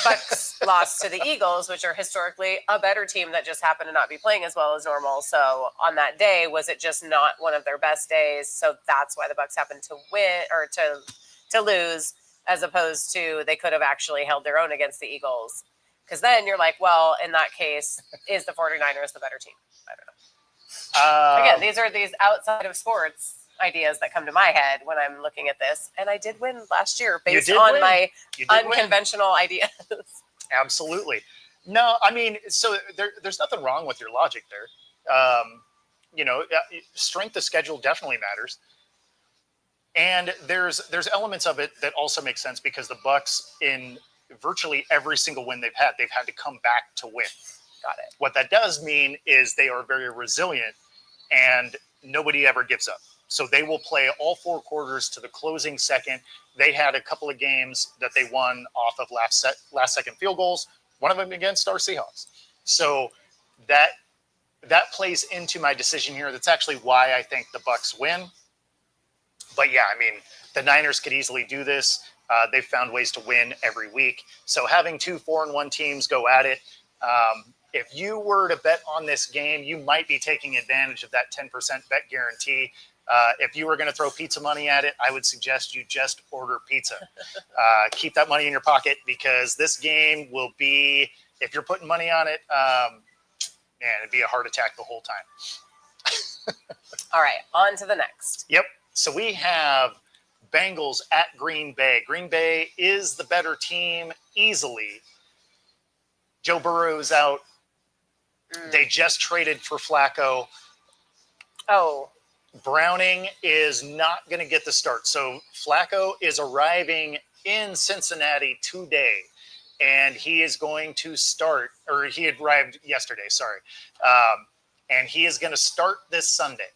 Speaker 2: Bucks lost to the Eagles, which are historically a better team that just happened to not be playing as well as normal. So on that day, was it just not one of their best days? So that's why the Bucks happened to win or to lose, as opposed to they could have actually held their own against the Eagles. Because then you're like, well, in that case, is the 49ers the better team? I don't know. Again, these are these outside of sports ideas that come to my head when I'm looking at this. And I did win last year based on my unconventional ideas.
Speaker 1: Absolutely. No, I mean, so there's nothing wrong with your logic there. Strength of schedule definitely matters. And there's elements of it that also make sense because the Bucks, in virtually every single win they've had to come back to win.
Speaker 2: Got it.
Speaker 1: What that does mean is they are very resilient and nobody ever gives up. So they will play all 4 quarters to the closing second. They had a couple of games that they won off of last second field goals, one of them against our Seahawks. So that plays into my decision here. That's actually why I think the Bucs win. But yeah, I mean, the Niners could easily do this. They've found ways to win every week. So having 2 4-1 teams go at it, if you were to bet on this game, you might be taking advantage of that 10% bet guarantee. If you were going to throw pizza money at it, I would suggest you just order pizza. Keep that money in your pocket because this game will be, if you're putting money on it, man, it'd be a heart attack the whole time.
Speaker 2: All right, on to the next.
Speaker 1: Yep. So we have Bengals at Green Bay. Green Bay is the better team easily. Joe Burrow's out. They just traded for Flacco.
Speaker 2: Oh.
Speaker 1: Browning is not going to get the start. So Flacco is arriving in Cincinnati today, and he is going to start, or he arrived yesterday, sorry. And he is going to start this Sunday.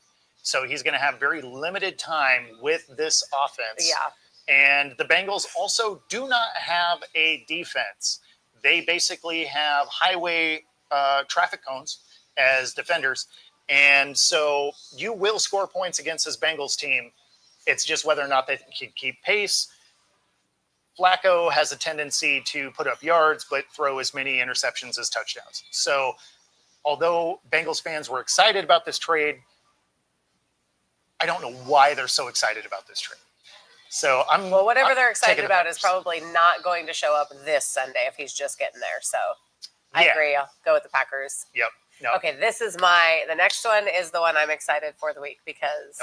Speaker 1: So he's going to have very limited time with this offense.
Speaker 2: Yeah.
Speaker 1: And the Bengals also do not have a defense. They basically have highway traffic cones as defenders. And so you will score points against this Bengals team. It's just whether or not they can keep pace. Flacco has a tendency to put up yards, but throw as many interceptions as touchdowns. So although Bengals fans were excited about this trade, I don't know why they're so excited about this trade. So
Speaker 2: whatever they're excited about is probably not going to show up this Sunday if he's just getting there. So I agree. I'll go with the Packers.
Speaker 1: Yep. No.
Speaker 2: Okay, the next one is the one I'm excited for the week because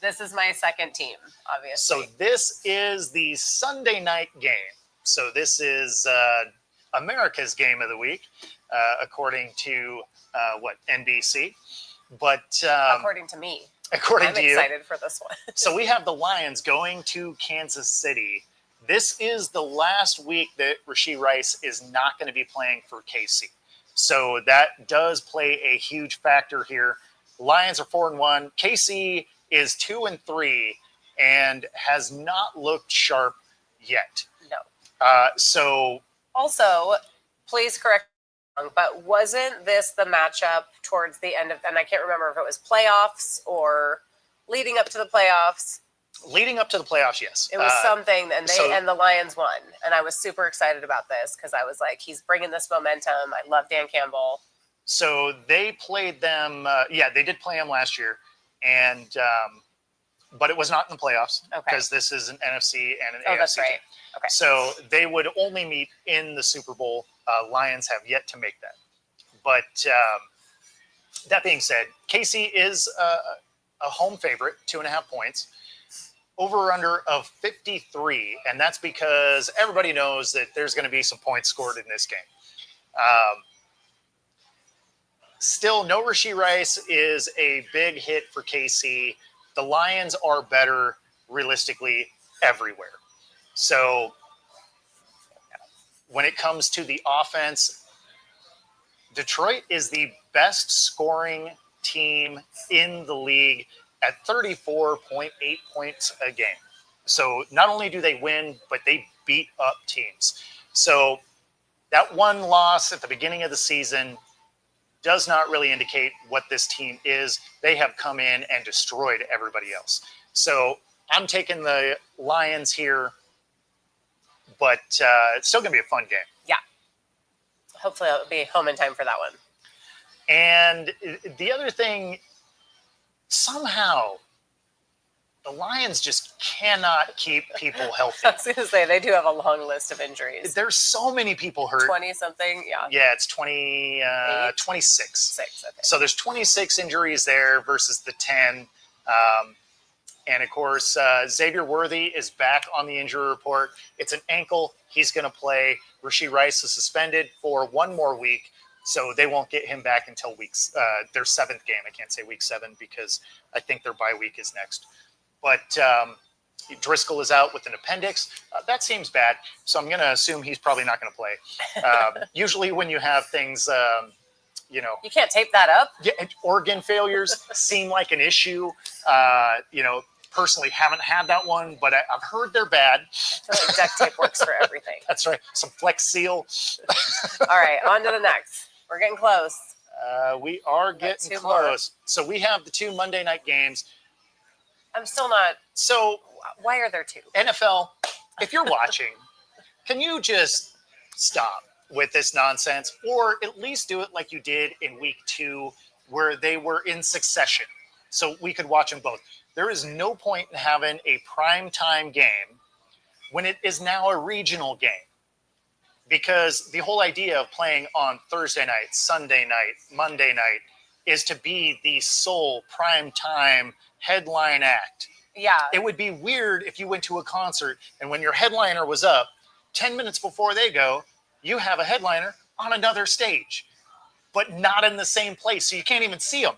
Speaker 2: this is my second team, obviously.
Speaker 1: So this is the Sunday night game. So this is America's game of the week, according to NBC. But
Speaker 2: according to me.
Speaker 1: According to you.
Speaker 2: I'm excited for this one.
Speaker 1: So we have the Lions going to Kansas City. This is the last week that Rashee Rice is not going to be playing for KC. So that does play a huge factor here. Lions are 4-1. KC is 2-3 and has not looked sharp yet.
Speaker 2: No.
Speaker 1: So
Speaker 2: also, please correct me, but wasn't this the matchup towards the end of, and I can't remember if it was playoffs or leading up to the playoffs?
Speaker 1: Leading up to the playoffs, yes.
Speaker 2: It was something, and and the Lions won. And I was super excited about this because I was like, he's bringing this momentum. I love Dan Campbell.
Speaker 1: So they played them, they did play them last year, and but it was not in the playoffs because this is an NFC and an AFC.
Speaker 2: That's right.
Speaker 1: Team.
Speaker 2: Okay.
Speaker 1: So they would only meet in the Super Bowl. Lions have yet to make that. But that being said, KC is a home favorite, 2.5 points. Over-under of 53, and that's because everybody knows that there's going to be some points scored in this game. Still, no Rashee Rice is a big hit for KC. The Lions are better, realistically, everywhere. So when it comes to the offense, Detroit is the best scoring team in the league at 34.8 points a game. So not only do they win, but they beat up teams. So that one loss at the beginning of the season does not really indicate what this team is. They have come in and destroyed everybody else. So I'm taking the Lions here, but it's still going to be a fun game.
Speaker 2: Yeah. Hopefully I'll be home in time for that one.
Speaker 1: And the other thing, somehow the Lions just cannot keep people healthy.
Speaker 2: I was going to say, they do have a long list of injuries.
Speaker 1: There's so many people hurt.
Speaker 2: 20-something, yeah.
Speaker 1: Yeah, it's 26.
Speaker 2: 6, okay.
Speaker 1: So there's 26 injuries there versus the 10. And, of course, Xavier Worthy is back on the injury report. It's an ankle. He's going to play. Rashee Rice is suspended for one more week. So they won't get him back until their 7th game. I can't say week 7 because I think their bye week is next. But Driscoll is out with an appendix. That seems bad, so I'm going to assume he's probably not going to play. Usually when you have things, you
Speaker 2: can't tape that up.
Speaker 1: Yeah, organ failures seem like an issue. Personally haven't had that one, but I've heard they're bad.
Speaker 2: I feel like duct tape works for everything.
Speaker 1: That's right. Some Flex Seal.
Speaker 2: All right, on to the next. We're getting close.
Speaker 1: We are getting close. More. So we have the 2 Monday night games.
Speaker 2: I'm still not.
Speaker 1: So
Speaker 2: why are there 2?
Speaker 1: NFL, if you're watching, can you just stop with this nonsense, or at least do it like you did in week 2, where they were in succession, so we could watch them both. There is no point in having a primetime game when it is now a regional game, because the whole idea of playing on Thursday night, Sunday night, Monday night is to be the sole primetime headline act.
Speaker 2: Yeah.
Speaker 1: It would be weird if you went to a concert and when your headliner was up, 10 minutes before they go, you have a headliner on another stage, but not in the same place, so you can't even see them.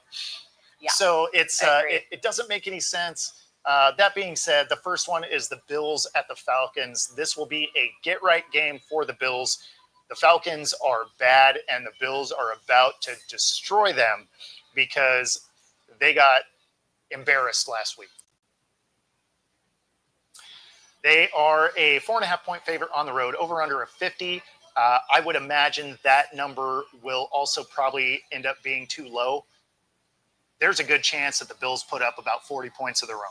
Speaker 2: Yeah,
Speaker 1: so it doesn't make any sense. That being said, the first one is the Bills at the Falcons. This will be a get-right game for the Bills. The Falcons are bad, and the Bills are about to destroy them because they got embarrassed last week. They are a 4.5-point favorite on the road, over under a 50. I would imagine that number will also probably end up being too low. There's a good chance that the Bills put up about 40 points of their own.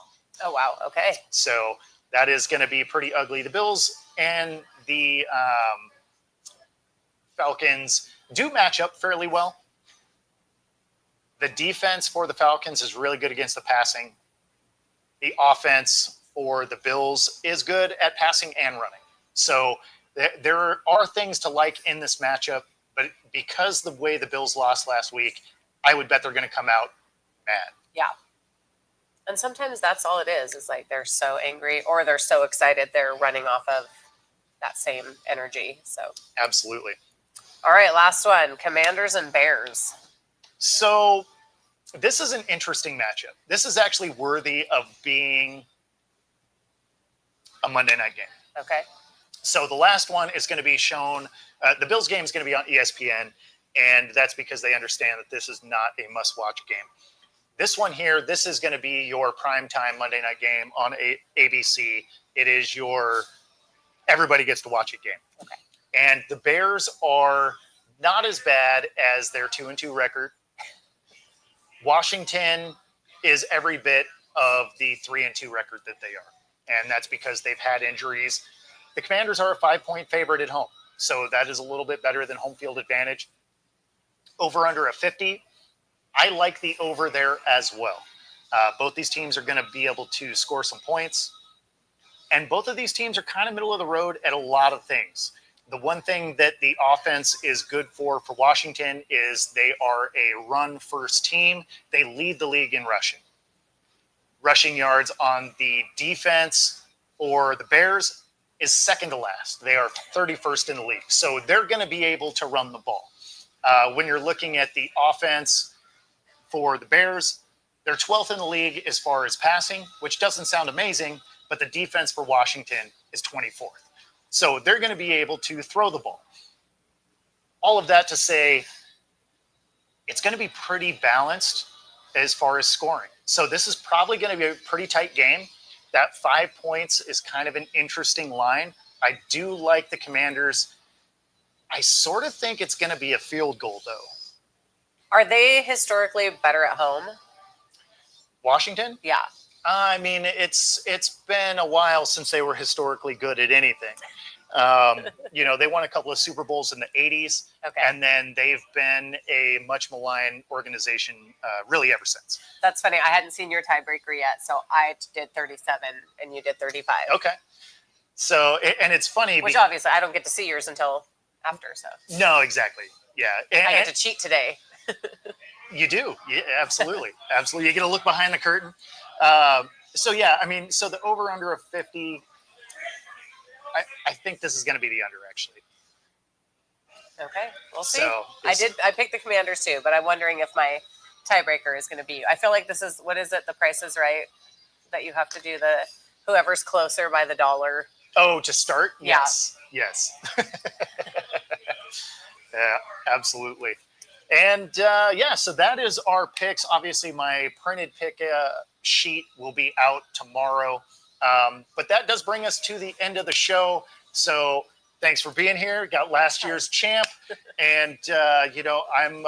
Speaker 2: Oh, wow. Okay.
Speaker 1: So that is going to be pretty ugly. The Bills and the Falcons do match up fairly well. The defense for the Falcons is really good against the passing. The offense for the Bills is good at passing and running. So there are things to like in this matchup, but because the way the Bills lost last week, I would bet they're going to come out mad.
Speaker 2: Yeah. And sometimes that's all it is like they're so angry or they're so excited they're running off of that same energy. So
Speaker 1: absolutely.
Speaker 2: All right, last one, Commanders and Bears.
Speaker 1: So this is an interesting matchup. This is actually worthy of being a Monday night game.
Speaker 2: Okay.
Speaker 1: So the last one is going to be shown. The Bills game is going to be on ESPN, and that's because they understand that this is not a must-watch game. This one here, this is going to be your primetime Monday night game on ABC. It is your everybody gets to watch it game.
Speaker 2: Okay.
Speaker 1: And the Bears are not as bad as their 2-2 record. Washington is every bit of the 3-2 record that they are. And that's because they've had injuries. The Commanders are a 5-point favorite at home. So that is a little bit better than home field advantage. Over under a 50. I like the over there as well. Both these teams are going to be able to score some points. And both of these teams are kind of middle of the road at a lot of things. The one thing that the offense is good for Washington is they are a run-first team. They lead the league in rushing. Rushing yards on the defense or the Bears is second to last. They are 31st in the league. So they're going to be able to run the ball. When you're looking at the offense for the Bears, they're 12th in the league as far as passing, which doesn't sound amazing, but the defense for Washington is 24th. So they're going to be able to throw the ball. All of that to say, it's going to be pretty balanced as far as scoring. So this is probably going to be a pretty tight game. That 5 points is kind of an interesting line. I do like the Commanders. I sort of think it's going to be a field goal, though.
Speaker 2: Are they historically better at home?
Speaker 1: Washington?
Speaker 2: Yeah.
Speaker 1: I mean, it's been a while since they were historically good at anything. They won a couple of Super Bowls in the 80s,
Speaker 2: okay.
Speaker 1: And then they've been a much maligned organization really ever since.
Speaker 2: That's funny. I hadn't seen your tiebreaker yet, so I did 37 and you did 35.
Speaker 1: Okay. So, and it's funny.
Speaker 2: Which obviously I don't get to see yours until after, so.
Speaker 1: No, exactly. Yeah.
Speaker 2: I get to cheat today.
Speaker 1: You do. Yeah, absolutely. Absolutely. You get to look behind the curtain. So the over under of 50, I think this is going to be the under actually.
Speaker 2: Okay. We'll see.
Speaker 1: So
Speaker 2: I picked the Commanders too, but I'm wondering if my tiebreaker is going to be, I feel like this is, what is it? The Price is Right that you have to do whoever's closer by the dollar.
Speaker 1: Oh, to start?
Speaker 2: Yeah.
Speaker 1: Yes. Yeah, absolutely. And so that is our picks. Obviously, my printed pick sheet will be out tomorrow. But that does bring us to the end of the show. So thanks for being here. Got last year's champ. And, I'm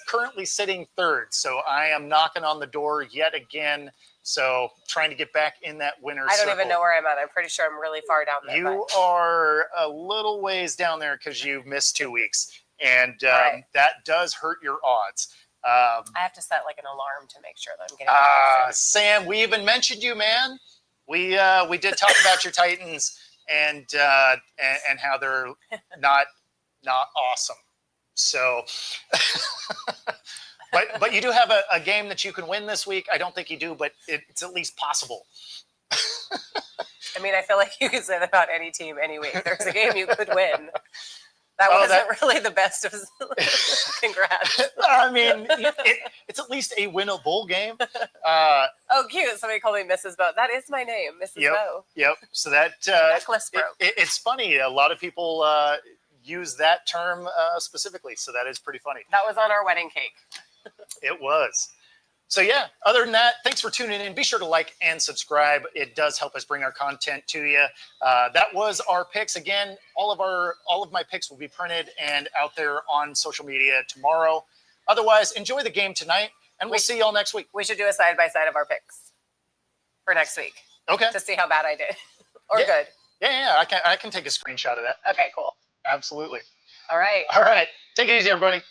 Speaker 1: currently sitting third. So I am knocking on the door yet again. So trying to get back in that winner's
Speaker 2: I don't
Speaker 1: circle.
Speaker 2: even know where I'm at. I'm pretty sure I'm really far down there.
Speaker 1: You are a little ways down there because you missed 2 weeks. And
Speaker 2: right.
Speaker 1: That does hurt your odds.
Speaker 2: I have to set like an alarm to make sure that I'm getting
Speaker 1: Sam, we even mentioned you, man. We did talk about your Titans and how they're not awesome. So, but you do have a game that you can win this week. I don't think you do, but it's at least possible.
Speaker 2: I mean, I feel like you could say that about any team any week. There's a game you could win. That wasn't really the best of. Congrats.
Speaker 1: I mean, it's at least a win a bowl game.
Speaker 2: Oh, cute! Somebody called me Mrs. Bow. That is my name, Mrs. Bow.
Speaker 1: Yep. So that
Speaker 2: necklace broke.
Speaker 1: It's funny. A lot of people use that term specifically. So that is pretty funny.
Speaker 2: That was on our wedding cake.
Speaker 1: It was. So yeah, other than that, thanks for tuning in. Be sure to like and subscribe. It does help us bring our content to you. That was our picks. Again, all of my picks will be printed and out there on social media tomorrow. Otherwise, enjoy the game tonight, and we'll see y'all next week.
Speaker 2: We should do a side-by-side of our picks for next week.
Speaker 1: Okay.
Speaker 2: To see how bad I did. Or good.
Speaker 1: Yeah. I can take a screenshot of that.
Speaker 2: Okay, cool.
Speaker 1: Absolutely.
Speaker 2: All right.
Speaker 1: All right. Take it easy, everybody.